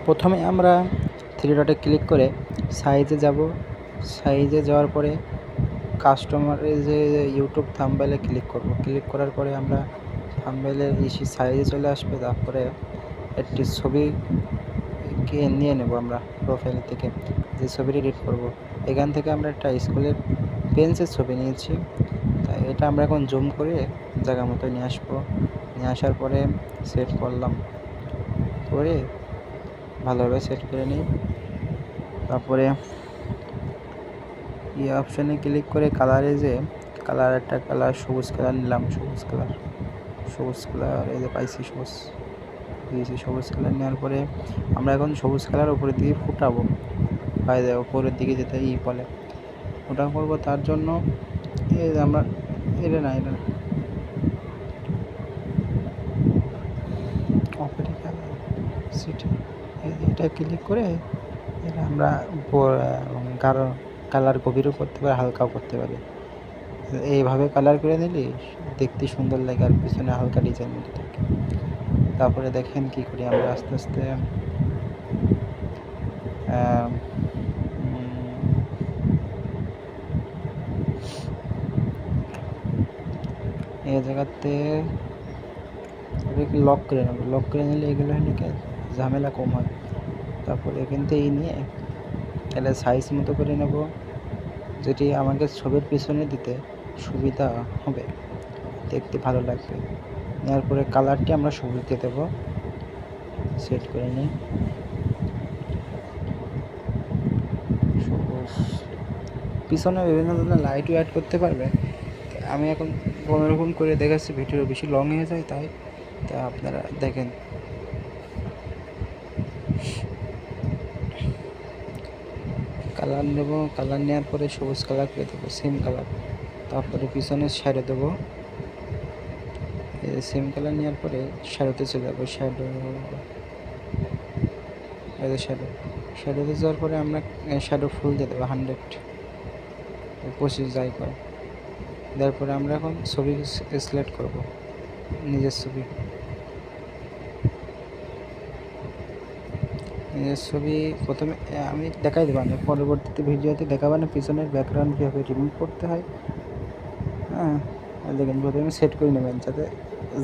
প্রথমে আমরা থ্রি ডটে ক্লিক করে সাইজে যাব। সাইজে যাওয়ার পরে কাস্টমারের যে ইউটিউব থাম্বনেইলে ক্লিক করব। ক্লিক করার পরে আমরা থাম্বনেইলের সাইজে চলে আসবে। তারপরে একটি ছবিকে নিয়ে নেব আমরা প্রোফাইল থেকে, যে ছবিটি এডিট করব। এখান থেকে আমরা একটা স্কুলের বেঞ্চের ছবি নিয়েছি, তাই এটা আমরা এখন জুম করে জায়গা মতো নিয়ে আসবো। নিয়ে আসার পরে সেট করলাম, করে ভালোভাবে সেট করে নিই। তারপরে এই অপশানে ক্লিক করে কালারে যে একটা কালার সবুজ কালার নিলাম। সবুজ কালার এই যে পাইছি, সবুজ কালার নেওয়ার পরে আমরা এখন সবুজ কালার উপরের দিকে ফুটাবো। উপরের দিকে যেতে বলে ওটা করবো। তার জন্য এই যে আমরা এটা না এটা ক্লিক করে এটা আমরা গাঢ় কালার গভীরও করতে পারি, হালকাও করতে পারি। এইভাবে কালার করে নিলে দেখতে সুন্দর লাগে আর পিছনে হালকা ডিজাইন মতো থাকে। তারপরে দেখেন কি করি আমরা আস্তে আস্তে এই জায়গাতে লক করে নেব। লক করে নিলে এগুলো নাকি ঝামেলা কম হয়। তারপরে এখান থেকে নিয়ে এটা সাইজ মতো করে নেব, যেটি আমাকে ছবির পিছনে দিতে সুবিধা হবে, দেখতে ভালো লাগবে। নেওয়ার পরে কালারটি আমরা সবুজ দিয়ে দেবো। সেট করে নিই সবুজ। পিছনে বিভিন্ন ধরনের লাইটও অ্যাড করতে পারবে। আমি এখন কোনোরকম করে দেখাচ্ছি, ভিডিও বেশি লং হয়ে যায়, তাই আপনারা দেখেন। কালার নেব, কালার নেওয়ার পরে সবুজ কালার করে দেবো, সেম কালার। তারপরে পিছনে শ্যাডো দেবো। সেম কালার নেওয়ার পরে শ্যাডোতে চলে যাবো। শ্যাডোতে যাওয়ার পরে আমরা শ্যাডো ফুল দিয়ে দেবো 100 যাই করে। দেওয়ার পরে আমরা এখন ছবি সিলেক্ট করব, নিজের ছবি প্রথমে আমি দেখাই দেবো, আমি পরবর্তীতে ভিডিওতে দেখাবো না পিছনের ব্যাকগ্রাউন্ড কীভাবে রিমুভ করতে হয়। হ্যাঁ, দেখেন প্রথমে সেট করে নেবেন যাতে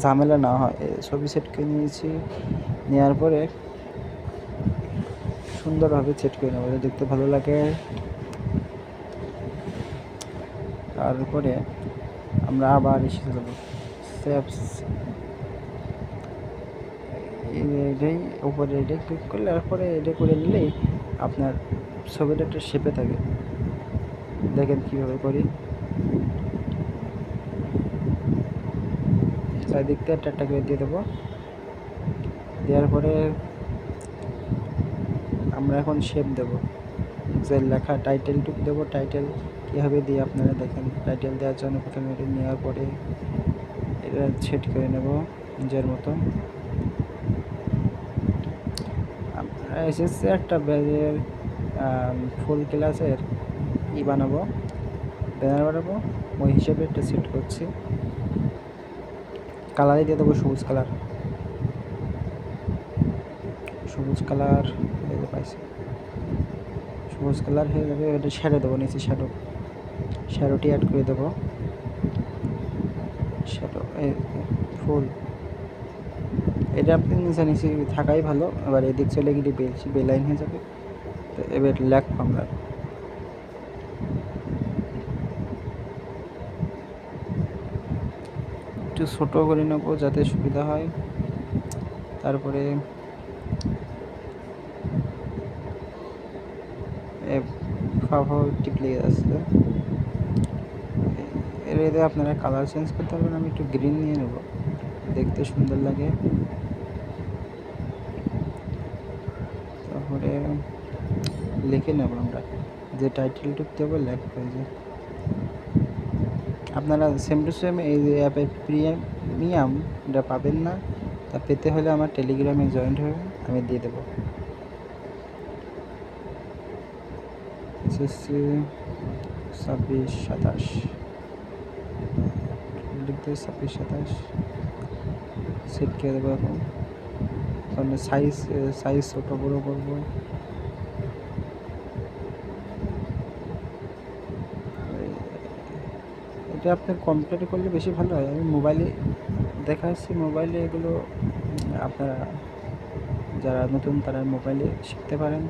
ঝামেলা না হয়। ছবি সেট করে নিয়েছি, নেওয়ার পরে সুন্দরভাবে সেট করে নেবো, দেখতে ভালো লাগে। তারপরে আমরা আবার এসে যাবো এটাই উপরে এটা ক্লিক করলে, তারপরে এটা করে নিলেই আপনার ছবিটা একটা শেপে থাকে। দেখেন কীভাবে করি। চারিদিক থেকে একটা করে দিয়ে দেবো। দেওয়ার পরে আমরা এখন শেপ দেবো, যে লেখা টাইটেলটুকু দেবো। টাইটেল কীভাবে দিয়ে আপনারা দেখেন। টাইটেল দেওয়ার জন্য প্রথমে এটা নেওয়ার পরে এটা সেট করে নেব নিজের মতো। এসেছে একটা ব্যাজের ফুল ক্লাসের বানাবো, ব্যানার বানাবো, ওই হিসেবে একটা সেট করছি। কালারই দিয়ে দেবো সবুজ কালার পাইছি। সবুজ কালার হয়ে যাবে। এটা শ্যাডো দেবো, নিচে শ্যাডোটি অ্যাড করে দেবো। শ্যাডো ফুল এটা আপনি নিচে থাকাই ভালো। এবার এদিক চলে গেলে বেলাইন হয়ে যাবে। তো এবার লিখব আমরা একটু ছোটো করে নেবো যাতে সুবিধা হয়। তারপরে টিপলে আসলে এর আপনারা কালার চেঞ্জ করতে পারবেন। আমি একটু গ্রিন নিয়ে নেব, দেখতে সুন্দর লাগে। তারপরে লিখে নেব আমরা যে টাইটেলটুকু দেবো, লিখবো যে আপনারা সেম টু সেম এই অ্যাপের প্রিমিয়ামটা পাবেন না। তা পেতে হলে আমার টেলিগ্রামে জয়েন্ট হয়ে আমি দিয়ে দেবো। এসএসসি 26-27 লিখতে 26-27 সেট করে দেবো। এখন এখন সাইজ ছোটো বড়ো করবো। এটা আপনার কম্পিউটারে করলে বেশি ভালো হয়। আমি মোবাইলে দেখাচ্ছি, মোবাইলে এগুলো আপনারা যারা নতুন তারা মোবাইলে শিখতে পারেন।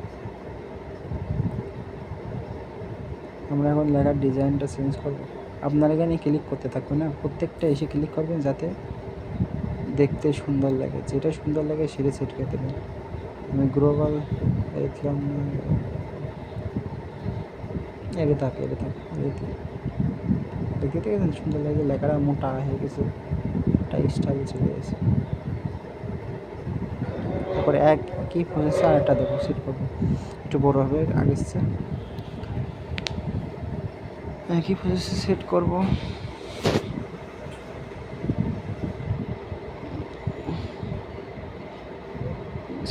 আমরা এখন লেখার ডিজাইনটা চেঞ্জ করব। আপনারা এখানে ক্লিক করতে থাকবেন না, প্রত্যেকটা এসে ক্লিক করবেন যাতে দেখতে সুন্দর লাগে, যেটা সুন্দর লাগে সেটা সেট করে দেবেন। আমি গ্লোবাল দেখলাম, এটা থাক দেখতে গেছেন সুন্দর লাগে, লেখাটা মোটা হয়ে গেছে, একটা স্টাইল চলে গেছে। তারপরে একই প্রসেসে আরেকটা দেবো, সেট করবো, একটু বড় হবে আগের চেয়ে। একই প্রসেসে সেট করব।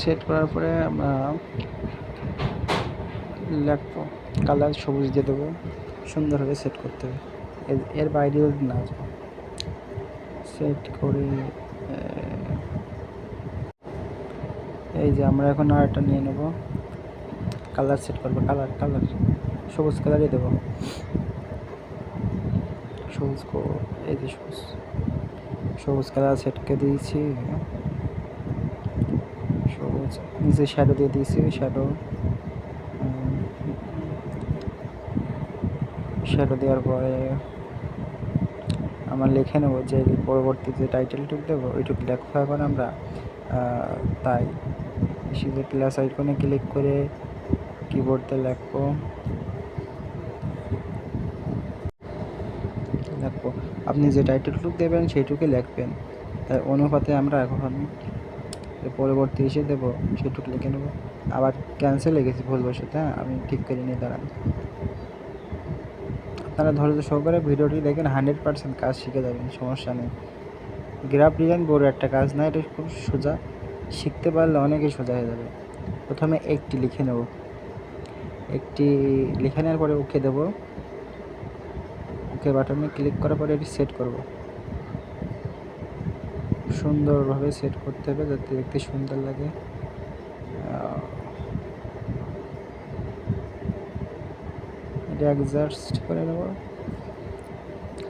সেট করার পরে আমরা লিখবো, কালার সবুজ দিয়ে দেবো, সুন্দরভাবে সেট করতে হবে, এর বাইরেও না সেট করে। এই যে আমরা এখন আরেকটা নিয়ে নেব, কালার সেট করবো, কালার সবুজ কালারই দেবো, এই যে সবুজ কালার সেট করে দিয়েছি। সবুজ নিচে শ্যাডো দিয়ে দিয়েছি, শ্যাডো দেওয়ার পরে আমরা লিখে নেবো যে পরবর্তীতে টাইটেলটুক দেবো, ওইটুকু লেখা এখন আমরা তাই সিধে প্লাস আইকনে ক্লিক করে কিবোর্ডে লিখবো। আপনি যে টাইটেলটুক দেবেন সেইটুকুই লিখবেন, তাই অনুপাতে আমরা এখন পরবর্তী এসে দেবো সেটুকু লিখে নেবো। আবার ক্যান্সেল হয়ে গেছে ভুলবশত, আমি ঠিক করে নিয়ে দাঁড়ান। আপনারা ধৈর্য সহকারে ভিডিওটি দেখেন, 100% কাজ শিখে যাবেন, সমস্যা নেই। গ্রাফ ডিজাইন বড় একটা কাজ না, এটা খুব সোজা, শিখতে পারলে অনেকই সোজা হয়ে যাবে। প্রথমে একটি লিখে নেব, একটি লিখে নেওয়ার পরে ওকে দেব, ওকে বাটনে ক্লিক করার পরে এটি সেট করব। সুন্দরভাবে সেট করতে হবে যাতে দেখতে সুন্দর লাগে। এটা অ্যাডজাস্ট করে নেব,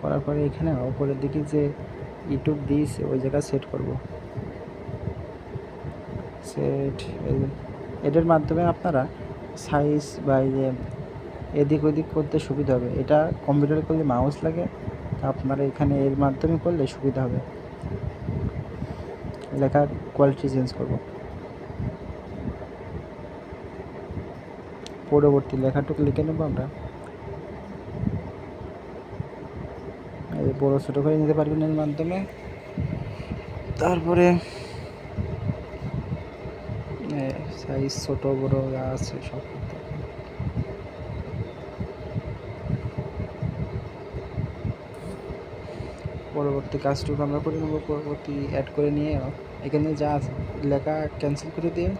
করার পরে এখানে উপরের দিকে যে ইউটিউব দিয়েছে ওই জায়গায় সেট করব। সেট এটার মাধ্যমে আপনারা সাইজ বা এদিক ওদিক করতে সুবিধা হবে। এটা কম্পিউটারে করলে মাউস লাগে, আপনারা এখানে এর মাধ্যমে করলে সুবিধা হবে। লেখার কোয়ালিটি চেঞ্জ করব, পরবর্তী লেখাটুকু লিখে নেব আমরা। বড়ো ছোটো করে নিতে পারবেন এর মাধ্যমে। তারপরে সাইজ ছোটো বড়ো যা আছে সব করতে হবে। পরবর্তী কাজটুকু আমরা করে নেব, পরবর্তী অ্যাড করে নিয়ে এখানে যা আছে লেখা ক্যান্সেল করে দিয়ে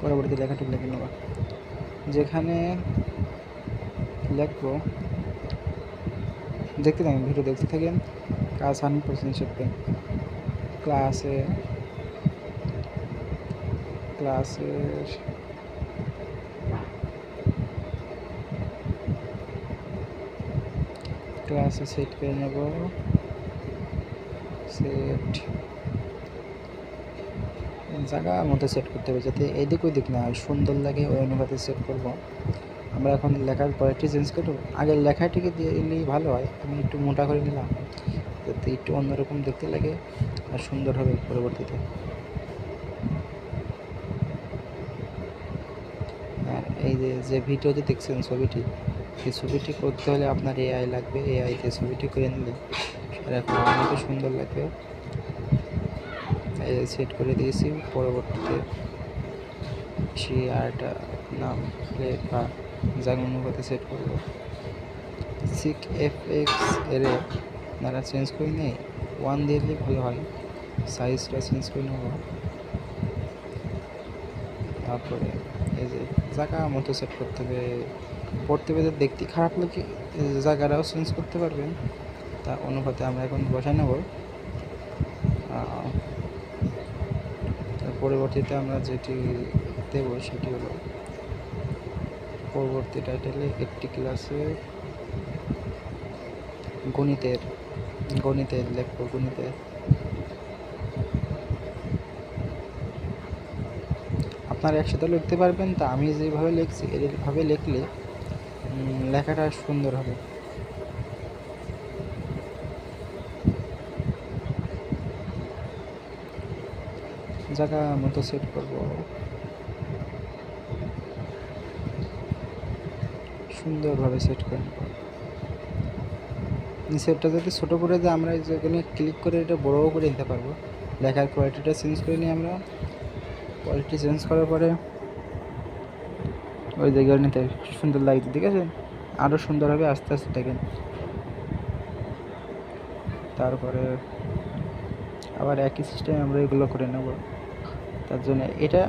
পরবর্তী লেখাটুকু লিখে নেব। যেখানে লিখবো দেখতে থাকেন, ভিডিও দেখতে থাকেন, কাজ 100% শিখবেন। ক্লাসে সেট করে নেব, সেট জায়গা মতো সেট করতে হবে যাতে এদিক ওদিক না হয়, সুন্দর লাগে, ওই অনুপাতে সেট করব। আমরা এখন লেখার কোয়ালিটি চেঞ্জ করব, আগের লেখাটিকে দিয়ে দিলেই ভালো হয়। আমি একটু মোটা করে নিলাম যাতে একটু অন্যরকম দেখতে লাগে আর সুন্দর হবে পরবর্তীতে। আর এই যে ভিডিওতে দেখছেন ছবিটি, এই ছবিটি করতে হলে আপনার এআই লাগবে, এআইতে ছবিটি করে নিলে অনেক সুন্দর লাগবে। সেট করে দিয়েছি, পরবর্তীতে সে আরটা নাম প্লেট বা যার অনুপাতে সেট করবো। FX এর আপনারা চেঞ্জ করে নিয়ে 1 দিলে ভালো হয়, সাইজটা চেঞ্জ করে নেব। তারপরে এই যে জায়গা মতো সেট করতে হবে, পড়তে পেতে দেখতে খারাপ লাগে জায়গাটাও চেঞ্জ করতে পারবেন, তা অনুপাতে আমরা এখন বসাই নেব। তার পরবর্তীতে আমরা যেটি দেব সেটি হলো পরবর্তী টাইটেলে একটি ক্লাসে গণিতের লিখব। গণিতের আপনারা একসাথে লিখতে পারবেন, তা আমি যেভাবে লিখছি এইভাবে লিখলে লেখাটা সুন্দর হবে। জায়গা মতো সেট করব, সুন্দরভাবে সেট করে নেব। নিচেরটা যদি ছোটো করে দিয়ে আমরা যেখানে ক্লিক করে এটা বড়ও করে নিতে পারবো। লেখার কোয়ালিটিটা চেঞ্জ করে নিই আমরা। কোয়ালিটি চেঞ্জ করার পরে ওই জায়গায় নিতে সুন্দর লাগছে, ঠিক আছে? আরও সুন্দর হবে আস্তে আস্তে দেখেন। তারপরে আবার একই সিস্টেমে আমরা এগুলো করে নেব। তার জন্য এটা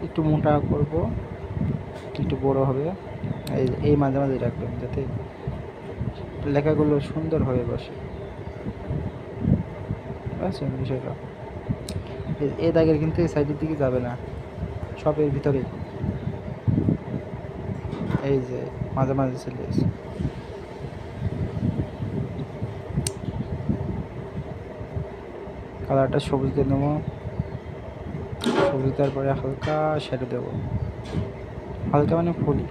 একটু মোটা করব, একটু বড় হবে। এই মাঝে মাঝে রাখবেন যাতে লেখাগুলো সুন্দরভাবে বসে। বুঝছেন বিষয়টা? এই দাগের কিন্তু এই সাইডের দিকে যাবে না, সব এর ভিতরেই। এই যে মাঝে মাঝে চলে এসে কালারটা সবুজ দিয়ে নেবো। সবুজ দেওয়ার পরে হালকা শ্যাডো দেব, হালকা মানে ফুলি।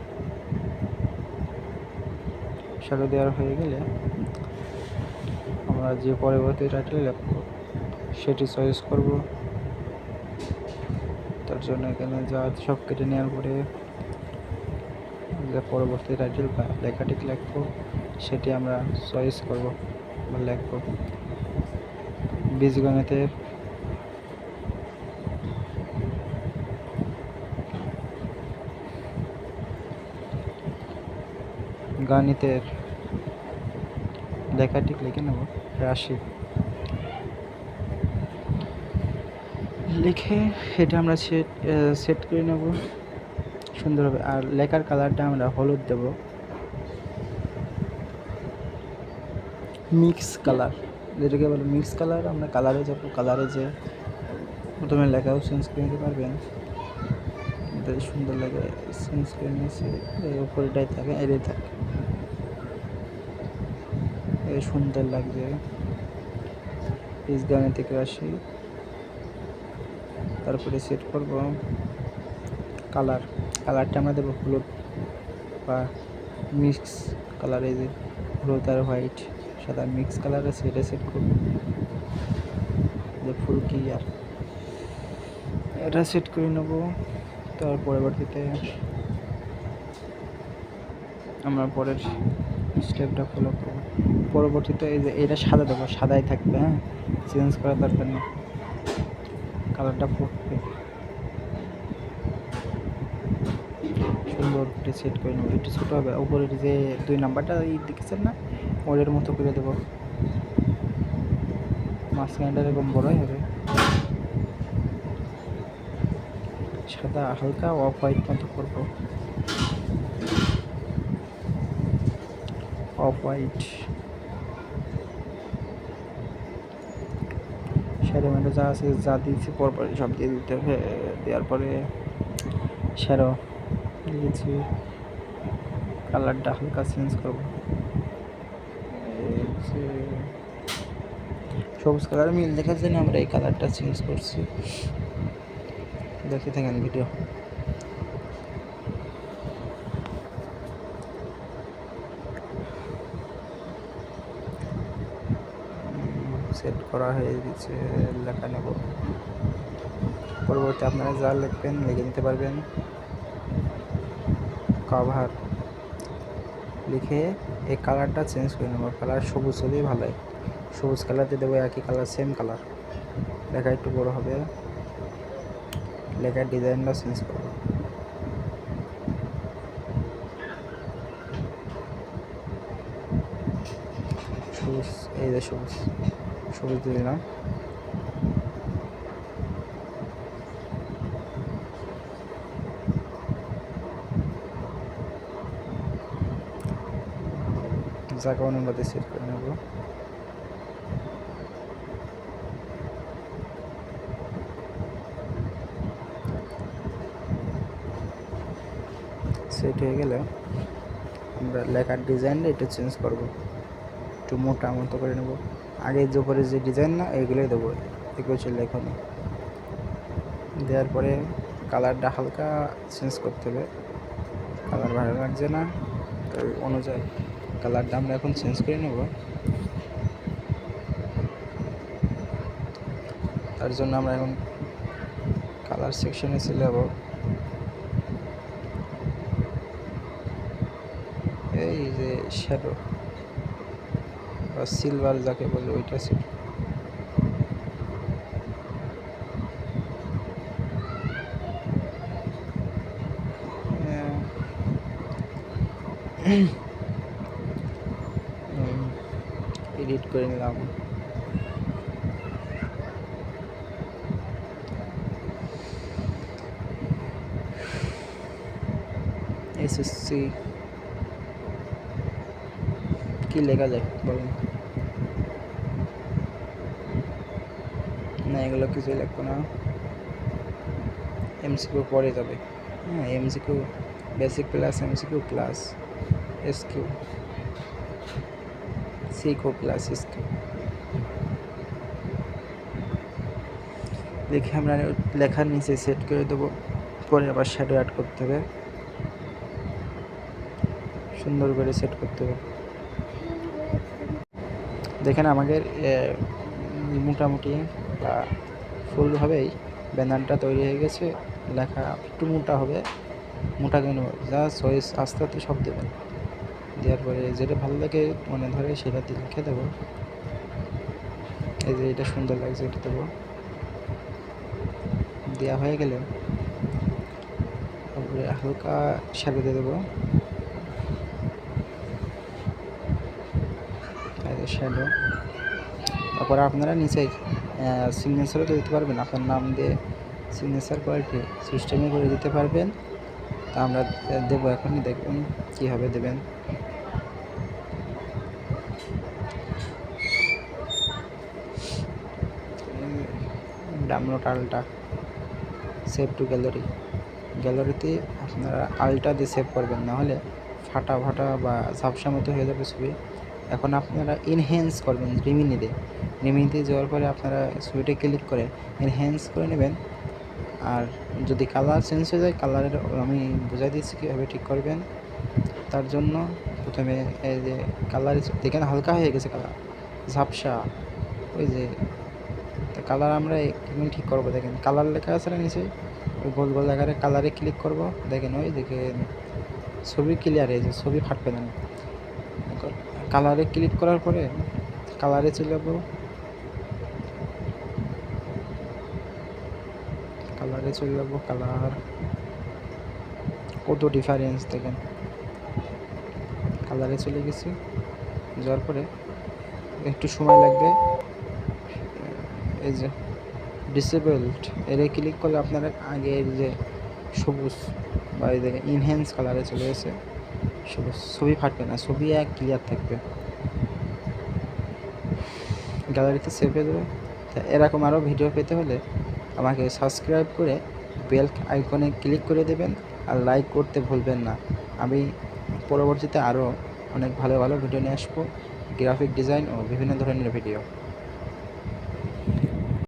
শ্যাডো দেওয়ার হয়ে গেলে আমরা যে পরবর্তী টাইটেল লিখব সেটি চয়েস করব। তার জন্য এখানে যা সব কেটে নেওয়ার পরে যে পরবর্তী টাইটেল বা লেখাটি লিখব সেটি আমরা চয়েস করব বা লিখব। বীজগণিতের গণিতের লেখাটি লিখে নেব, রাশি লিখে এটা আমরা সেট করে নেব সুন্দর হবে। আর লেখার কালারটা আমরা হলুদ দেব, মিক্স কালার যেটাকে বলে মিক্স কালার। আমরা কালারে যাব, কালারে যে প্রথমে লেখাও চেঞ্জ করে নিতে পারবেন, সুন্দর লাগে। চেঞ্জ করে নিয়েছি, উপরেটাই থাকে, এটাই থাকে, সুন্দর লাগবে। বীজগাণিতিক রাশি, তারপরে সেট করব কালারটা আমরা দেবো হলুদ বা মিক্স কালার। এই যে হলুদ আর হোয়াইট সাদা মিক্স কালার আছে, এটা সেট করব। যে ফুল ক্লিয়ার এটা সেট করে নেব। তার পরবর্তীতে আমরা পরের স্টেপটা ফলো করব। পরবর্তীতে এই যে এটা সাদা দেবো, সাদাই থাকবে, হ্যাঁ, চেঞ্জ করার দরকার নেই, কালারটা ফুটবে। সুন্দর করে সেট করে নেবো। একটু ছোটো হবে, উপরের যে 2 নাম্বারটা দেখেছেন না, ওদের মতো করে দেবো। মাঝখানটা এরকম বড়ই হবে, সাদা হালকা অফ হোয়াইট মতো করবো, অফ হোয়াইট। শ্যাডো ম্যাডো যা আছে যা দিয়েছি পরপর সব দিয়ে দিতে হবে। দেওয়ার পরে শ্যাডো দিয়েছি, কালারটা হালকা চেঞ্জ করবো। সবুজ কালার মিল দেখার জন্য আমরা এই কালারটা চেঞ্জ করছি। দেখে থাকেন ভিডিও। সেট করা হয়ে গেছে, লেখা নেব। পরবর্তী আপনারা যা লিখবেন লিখে নিতে পারবেন। কভার লিখে এই কালারটা চেঞ্জ করে নেব, কালার সবুজ হলেই ভালো হয়। সবুজ কালার দিয়ে দেবো, একই কালার, সেম কালার। লেখা একটু বড় হবে, লেখার ডিজাইনটা চেঞ্জ করব। সবুজ, এই যে সবুজ দিয়ে দিলাম। জায়গা অনুপাতে সেট করে নেব। সেট হয়ে গেলে আমরা লেখার ডিজাইনটা একটু চেঞ্জ করব, একটু মোটা মতো করে নেব। আগে যে উপরে যে ডিজাইন না এগুলোই দেবো, এগুলো ছিল লেখনি। দেওয়ার পরে কালারটা হালকা চেঞ্জ করতে হবে, কালার ভালো লাগছে না তো অনুযায়ী কালারটা আমরা এখন চেঞ্জ করে নেব। তার জন্য আমরা এখন কালার সেকশনে চলে যাব। এই যে শ্যাডো বা সিলভার যাকে বলে ওইটা ছিল। এডিট করে নিলাম। এসএসসি কি লেখা যায় বলুন? না এগুলো কিছুই লিখবো না, এমসিকিউ পরে যাবে। হ্যাঁ MCQ basic plus MCQ plus SQ CQ plus SQ লিখে আমরা লেখার নিচে সেট করে দেবো। পরে আবার শ্যাডো অ্যাড করতে হবে, সুন্দর করে সেট করতে হবে। দেখেন আমাদের মোটামুটি বা ফুলভাবেই ব্যানারটা তৈরি হয়ে গেছে। লেখা একটু মোটা হবে, মোটা কেন যা চয়েস আস্তে আস্তে সব দেবেন। দেওয়ার পরে যেটা ভালো লাগে মনে ধরে সেটা লিখে দেবো। এই যে এটা সুন্দর লাগছে এটা দেবো। দেওয়া হয়ে গেলে তারপরে হালকা শ্যাডো দিয়ে দেবো, শ্যাডো। তারপরে আপনারা নিচে সিগনেচারও তো দিতে পারবেন, আপনার নাম দিয়ে সিগনেচার কোয়ালিটি সিস্টেমে করে দিতে পারবেন। তা আমরা দেবো, এখনই দেখবেন কীভাবে দেবেন। ডাউনলোড আলটা সেভ টু গ্যালারি, গ্যালারিতে আপনারা আলটা দিয়ে সেভ করবেন, নাহলে ফাটা ফাটা বা ঝাপসা মতো হয়ে যাবে ছবি। এখন আপনারা এনহ্যান্স করবেন রিমিনিতে। রিমিনিতে যাওয়ার পরে আপনারা ছবিটা ক্লিক করে এনহ্যান্স করে নেবেন। আর যদি কালার চেঞ্জ হয়ে যায়, কালারের আমি বুঝাই দিচ্ছি কীভাবে ঠিক করবেন। তার জন্য প্রথমে এই যে কালার দেখেন হালকা হয়ে গেছে, কালার ঝাপসা, ওই যে কালার আমরা কীভাবে ঠিক করবো দেখেন, কালার লেখা আছে না নিচে, ওই গোল গোল আকারে কালারে ক্লিক করব। দেখেন ওই দেখেন ছবি ক্লিয়ার হয়েছে, ছবি ফাটবে না। কালারে ক্লিক করার পরে কালারে চলে যাবো, কালারে চলে যাবো। কালার কত ডিফারেন্স দেখেন, কালারে চলে গেছি। যাওয়ার পরে একটু সময় লাগবে। এই যে ডিসেবলড এর ক্লিক করলে আপনারা আগের যে সবুজ বা এই দেখেন ইনহ্যান্স কালারে চলে গেছে, সবুজ, ছবি ফাটবে না, ছবি এক ক্লিয়ার থাকবে। গ্যালারিতে সেভ হয়ে যাবে। তা এরকম আরও ভিডিও পেতে হলে আমাকে সাবস্ক্রাইব করে বেল আইকনে ক্লিক করে দেবেন, আর লাইক করতে ভুলবেন না। আমি পরবর্তীতে আরও অনেক ভালো ভালো ভিডিও নিয়ে আসবো, গ্রাফিক ডিজাইন ও বিভিন্ন ধরনের ভিডিও।